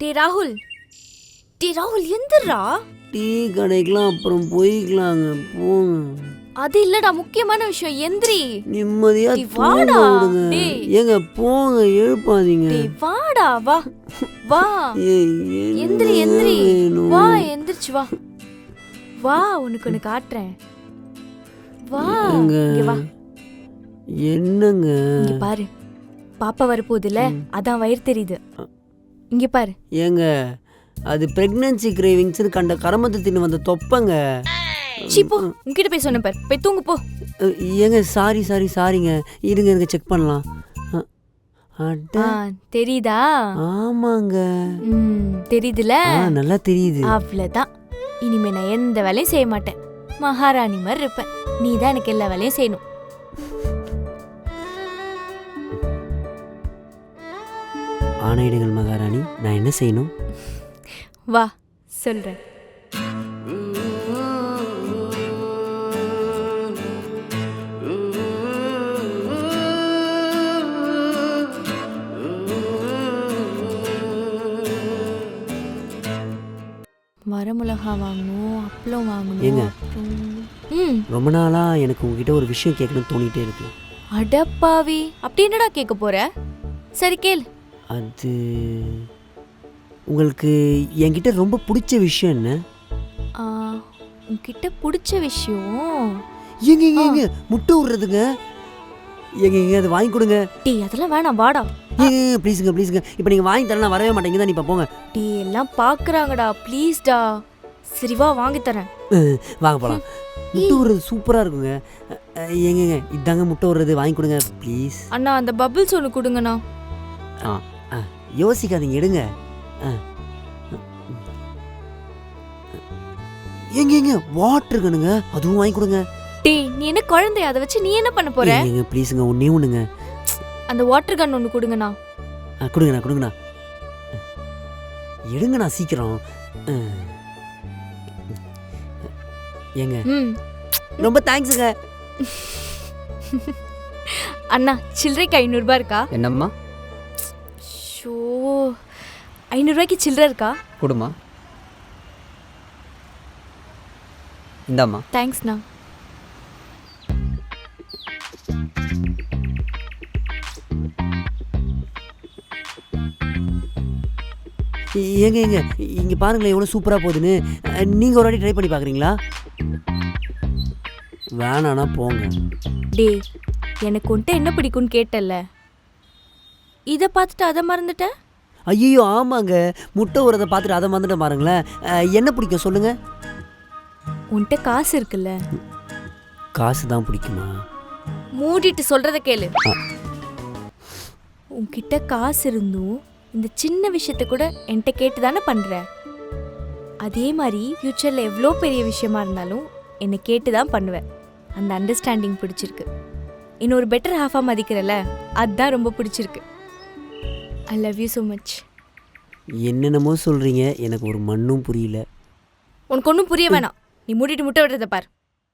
ராகுல் எந்திரா. டீ கடைக்கெல்லாம் அப்புறம் போய்க்கலாங்க, போங்க. அது இல்லடா, முக்கியமான விஷயம், எந்திரி. நிம்மதியா வாடா. தூங்க. ஏங்க போங்க, எழுப்பாதீங்க. வாடா, வா வா. எந்திரி எந்திரி, வா, எந்திரிச்சு வா. வா, உனக்கு ஒண்ணு காட்டுறேன். வா இங்க வா. என்னங்க? இங்க பாரு, பாப்பா வரப்போகுதுல, அதான் வயிறு தெரியுது. இங்க பாரு. ஏங்க, அது பிரெக்னன்சி கிரேவிங்ஸ்னு கண்ட கரமத்தை தின்னு வந்த தொப்பங்க. சீப்போ, உன்கிட்ட போய் சொன்ன பாரு, போய் தூங்கு போ. ஏங்க சாரிங்க, இருங்க செக் பண்ணலாம். தெரியுதா? ஆமாங்க. தெரியுதுல? நல்லா தெரியுது. அவ்வளவுதான். இனிமே நான் எந்த வேலையும் செய்ய மாட்டேன், மகாராணி மாதிரி இருப்பேன். நீ தான் எனக்கு எல்லா வேலையும் செய்யணும். ஆணையிடுங்கள் மகாராணி, நான் என்ன செய்யணும்? வா சொல்றேன். வரமிளகா வாங்கணும், அப்பளம் வாங்கணும். ரொம்ப நாளா எனக்கு உங்ககிட்ட ஒரு விஷயம் கேட்கணும்னு தோணிட்டே இருக்கு. அடப்பாவி, அப்படி என்னடா கேட்க போற? சரி கேளு. அது உங்களுக்கு என்கிட்ட ரொம்ப பிடிச்ச விஷயம் என்ன? உன்கிட்ட பிடிச்ச விஷயம் ஏங்க முட்டை விடுறதுங்க. ஏங்க அது வாங்கி கொடுங்க. டீ அதெல்லாம் வேணாம், வாடா. ப்ளீஸுங்க. இப்போ நீங்கள் வாங்கி தரலாம், வரவே மாட்டேங்க தான். இப்போ போங்க. டீ எல்லாம் பார்க்குறாங்கடா, ப்ளீஸ்டா. சரி வா, வாங்கி தரேன். வாங்க போகலாம். முட்டை விடுறது சூப்பராக இருக்குங்க. ஏங்க இதாங்க முட்டை விடுறது, வாங்கி கொடுங்க ப்ளீஸ். அண்ணா, அந்த பபிள்ஸ் ஒன்று கொடுங்கண்ணா. யோசிக்காதீங்க, எடுங்க. ஏங்க வாட்டர் கணுங்க, அதுவும் வாங்கி கொடுங்க. டீ நீ என்ன குழந்தைய, அதை வச்சு நீ என்ன பண்ண போற? ஏங்க ப்ளீஸுங்க, ஒண்ணே ஒண்ணுங்க. அந்த வாட்டர் கன் ஒன்று கொடுங்கண்ணா. கொடுங்கண்ணா. எடுங்கண்ணா சீக்கிரம். ஏங்க ரொம்ப தேங்க்ஸுங்க. அண்ணா, சில்லறைக்கு 500 ரூபாய் இருக்கா? என்னம்மா? ஷோ, 500 ரூபாய்க்கு சில்லறை இருக்கா? கொடுமா. இந்தாம்மா. தேங்க்ஸ்ண்ணா. ஏங்க இங்க பாருங்களேன் எவ்வளவு சூப்பரா போகுதுன்னு. நீங்க ஒரு வாட்டி ட்ரை பண்ணி பாக்குறீங்களா? வேணானா போங்க. டே, எனக்கு உன்ட்ட என்ன பிடிக்கும்னு கேட்டல்ல, இதை பார்த்துட்டு அதை மறந்துட்ட? ஐயோ ஆமாங்க, முட்டை உரதை பார்த்துட்டு அதை மறந்துட்டு பாருங்களேன். என்ன பிடிக்கும் சொல்லுங்க? உன்ட்ட காசு இருக்குல்ல. காசு தான் பிடிக்குமா? மூடிட்டு சொல்றத கேளு. உன்கிட்ட காசு இருந்தும் இந்த சின்ன விஷயத்த கூட என்கிட்ட கேட்டு தானே பண்ற. அதே மாதிரி ஃபியூச்சர்ல எவ்வளோ பெரிய விஷயமா இருந்தாலும் என்னை கேட்டு தான் பண்ணுவேன். அந்த அண்டர்ஸ்டாண்டிங் பிடிச்சிருக்கு. இன்னொரு பெட்டர் ஹாஃபா மதிக்கிறல, அதுதான் ரொம்ப பிடிச்சிருக்கு. I love you so much. என்னென்னமோ சொல்றீங்க, எனக்கு ஒரு மண்ணும் புரியல. உனக்கு ஒன்றும் புரிய வேணாம். நீ மூடிட்டு முட்டை விடுறத பார்.